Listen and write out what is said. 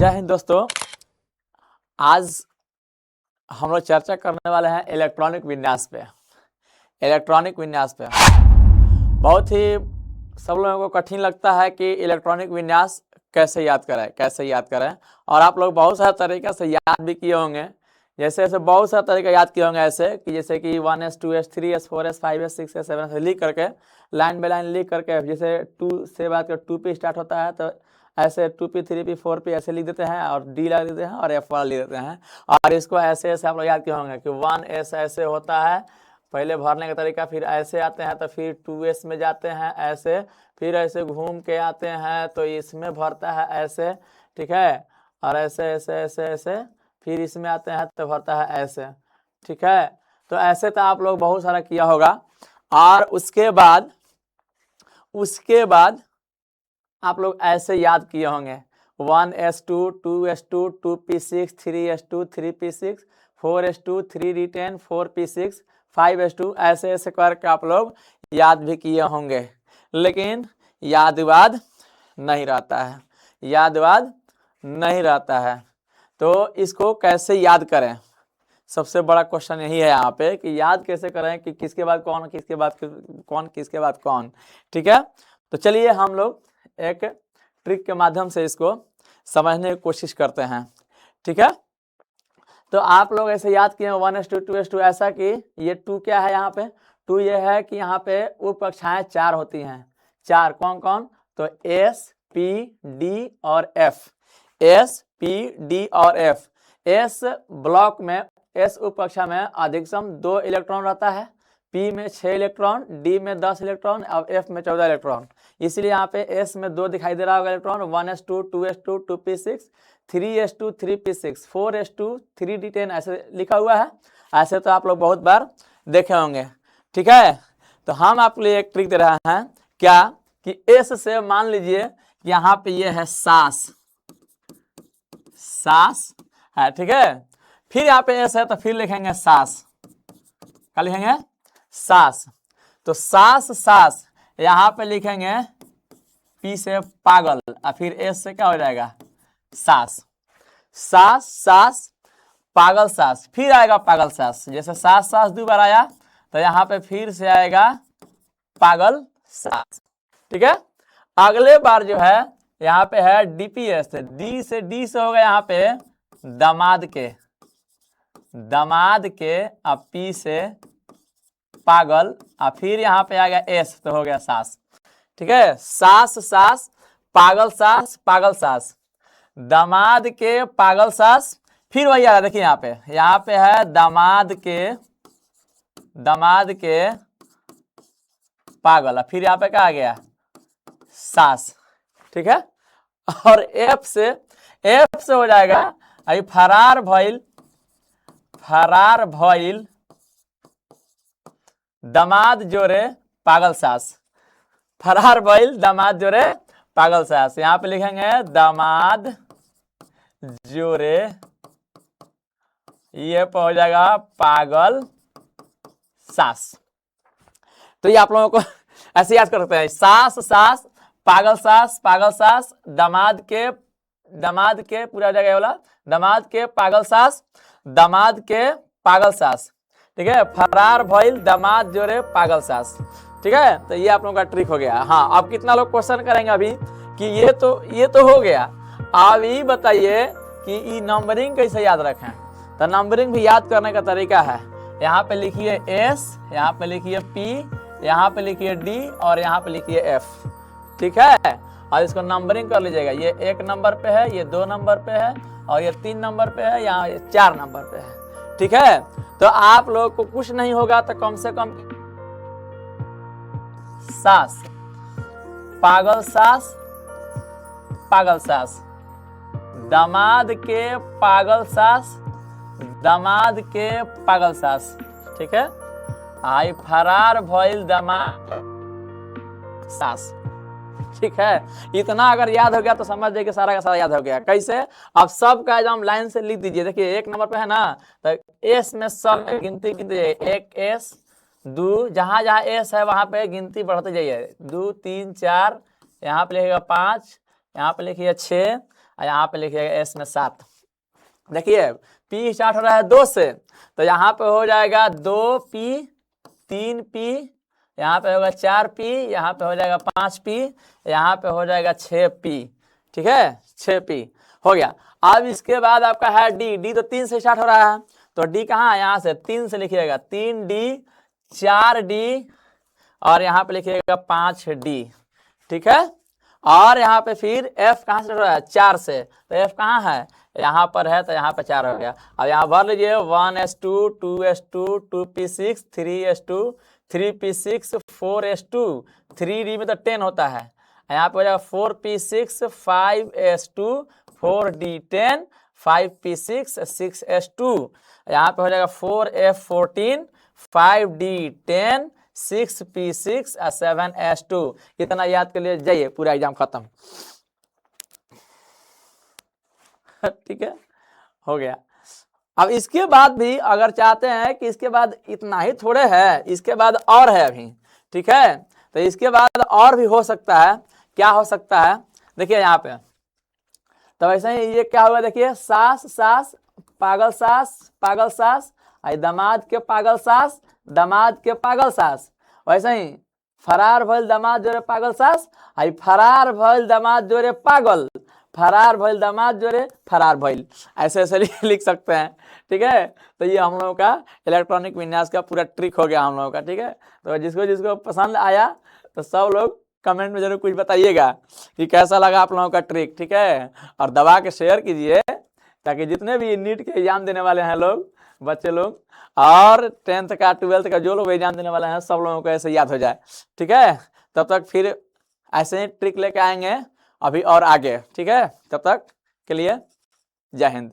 जय हिंद दोस्तों। आज हम लोग चर्चा करने वाले हैं इलेक्ट्रॉनिक विन्यास पे। बहुत ही सब लोगों को कठिन लगता है कि इलेक्ट्रॉनिक विन्यास कैसे याद करें और आप लोग बहुत सारे तरीके से याद भी किए होंगे। जैसे बहुत सारे तरीके याद किए होंगे ऐसे कि जैसे कि 1s 2s 3s 4s 5s 6s 7s लिख करके लाइन बाय लाइन लिख करके, जैसे 2 से बात कर 2 पे स्टार्ट होता है तो ऐसे 2p 3p 4p ऐसे लिख देते हैं और d लगा देते हैं और f वाला लिख देते हैं। और इसको ऐसे आप लोग याद किए होंगे कि 1s ऐसे होता है, पहले भरने का तरीका, फिर ऐसे आते हैं तो फिर 2s में जाते हैं ऐसे, फिर ऐसे घूम के आते हैं तो इसमें भरता है ऐसे, ठीक है, और ऐसे ऐसे ऐसे ऐसे फिर इसमें आते हैं तो भरता है ऐसे, ठीक है। तो ऐसे तो आप लोग बहुत सारा किया होगा। और उसके बाद आप लोग ऐसे याद किए होंगे 1s2 2s2 2p6 3s2 3p6 4s2 3d10 4p6 5s2 ऐसे ऐसे करके आप लोग याद भी किए होंगे। लेकिन याद नहीं रहता है। तो इसको कैसे याद करें, सबसे बड़ा क्वेश्चन यही है यहाँ पे कि याद कैसे करें कि किसके बाद कौन, किसके बाद कौन, ठीक है। तो चलिए हम लोग एक ट्रिक के माध्यम से इसको समझने की कोशिश करते हैं, ठीक है। तो आप लोग ऐसे याद किए 1s2 2s2 ऐसा कि ये 2 क्या है, यहाँ पे 2 ये है कि यहाँ पे उप कक्षाएं 4 होती हैं। 4 कौन कौन, तो s p d और f, s p d और f। s ब्लॉक में, s उप कक्षा में अधिकतम 2 इलेक्ट्रॉन रहता है, p में 6 इलेक्ट्रॉन, d में 10 इलेक्ट्रॉन और f में 14 इलेक्ट्रॉन। इसलिए यहाँ पे s में 2 दिखाई दे रहा होगा electron, 1s2 2s2 2p6 3s2 3p6 4s2 3d10 ऐसे लिखा हुआ है। ऐसे तो आप लोग बहुत बार देखे होंगे, ठीक है। तो हम आपके लिए एक ट्रिक दे रहे हैं, क्या कि s से मान लीजिए यहाँ पे ये है सास है, ठीक है। फिर यहाँ पे s है तो फिर लिखेंगे सास, क्या लिखेंगे, सास। तो सास यहाँ पे लिखेंगे p से पागल और फिर s से क्या हो जाएगा, सास पागल सास, फिर आएगा पागल सास। जैसे सास 2 बार आया तो यहाँ पे फिर से आएगा पागल सास, ठीक है। अगले बार जो है यहाँ पे है dps, डी से होगा यहाँ पे दामाद के और p से पागल और फिर यहाँ पे आ गया s तो हो गया सास, ठीक है। सास पागल सास दामाद के पागल सास, फिर वही आ रहा है, देखिए यहाँ पे है दामाद के पागल, फिर यहाँ पे क्या आ गया, सास, ठीक है। और एफ से हो जाएगा अभी फरार भइल दामाद जोरे पागल सास, फरार भइल दामाद जोरे पागल सास। यहाँ पे लिखेंगे दामाद जोरे, ये हो जाएगा पागल सास। तो ये आप लोगों को ऐसे याद कर सकते हैं, सास पागल सास दामाद के पूरा हो जाएगा वाला दामाद के पागल सास, ठीक है। फरार भइल दामाद जोरे पागल सास, ठीक है। तो ये आप लोगों का ट्रिक हो गया। हाँ, अब कितना लोग क्वेश्चन करेंगे अभी कि ये तो हो गया, अब ये बताइए कि ये नंबरिंग कैसे याद रखें। तो नंबरिंग भी याद करने का तरीका है, यहाँ पे लिखिए s, यहाँ पे लिखिए p, यहाँ पे लिखिए d और यहाँ पे लिखिए f, ठीक है। और इसको नंबरिंग कर लीजिएगा, ये 1 नंबर पे है, ये 2 नंबर पे है और ये 3 नंबर पे है, यहाँ 4 नंबर पे है, ठीक है। तो आप लोग को कुछ नहीं होगा तो कम से कम सास पागल सास दामाद के पागल सास, ठीक है। आई फरार भइल दामाद सास, ठीक है। इतना अगर याद हो गया तो समझ जाइए कि सारा का सारा याद हो गया। कैसे, अब सब का एग्जाम लाइन से लिख दीजिए। देखिए 1 नंबर पे है ना, तो एस में सब गिनती 1 s 2, जहां एस है वहां पे गिनती बढ़ते जाइए, 2 3 4, यहाँ पे लिखिएगा 5, यहाँ पे लिखिए 6 और यहाँ पे लिखिएगा एस में 7। देखिए पी स्टार्ट हो रहा है 2 से, तो यहाँ पे हो जाएगा 2p, 3p, यहाँ पे होगा 4p, यहाँ पे हो जाएगा 5p, यहाँ पे हो जाएगा 6p। ठीक है, 6p हो गया। अब इसके बाद आपका है डी। डी तो 3 से स्टार्ट हो रहा है, तो डी कहाँ है, यहाँ से 3 से लिखिएगा 3d, 4d और यहाँ पे लिखिएगा 5d। ठीक है, और यहाँ पे फिर एफ कहाँ से हो रहा है, 4 से, तो एफ कहाँ है, यहाँ पर है, तो यहाँ पे 4 हो गया। अब यहाँ भर लीजिए 1s2, 2s2, 2p6, 3s2, 3p6, 4s2, 3d में तो 10 होता है, यहाँ पे हो जाएगा 4p6, 5s2, 4d10, 5p6, 6s2, यहाँ पे हो जाएगा 4f14, 5d10, 6p6, 7s2। कितना याद कर लिए जाइए, पूरा एग्जाम खत्म। ठीक है, हो गया। अब इसके बाद भी अगर चाहते हैं कि इसके बाद इतना ही थोड़े है, इसके बाद और है अभी। ठीक है, तो इसके बाद और भी हो सकता है। क्या हो सकता है, देखिए यहाँ पे, तो वैसे ही ये क्या होगा, देखिए सास सास, पागल सास, पागल सास, दामाद के पागल सास, दामाद के पागल सास। वैसे ही फरार भइल दामाद जोरे पागल सास, आई फरार भइल दामाद जोरे पागल, फरार भइल दामाद जोरे फरार भइल, ऐसे ऐसे लिख सकते हैं। ठीक है, तो ये हम लोगों का इलेक्ट्रॉनिक विन्यास का पूरा ट्रिक हो गया हम लोगों का। ठीक है, तो जिसको जिसको पसंद आया तो सब लोग कमेंट में जरूर कुछ बताइएगा कि कैसा लगा आप लोगों का ट्रिक। ठीक है, और दबा के शेयर कीजिए ताकि जितने भी नीट के एग्जाम देने वाले हैं लोग, बच्चे लोग, और 10th का 12th का जो लोग एग्जाम देने वाले हैं, सब लोगों को ऐसे याद हो जाए। ठीक है, तब तक फिर ऐसे ही ट्रिक लेके आएंगे अभी और आगे। ठीक है, तब तक के लिए जय हिंद।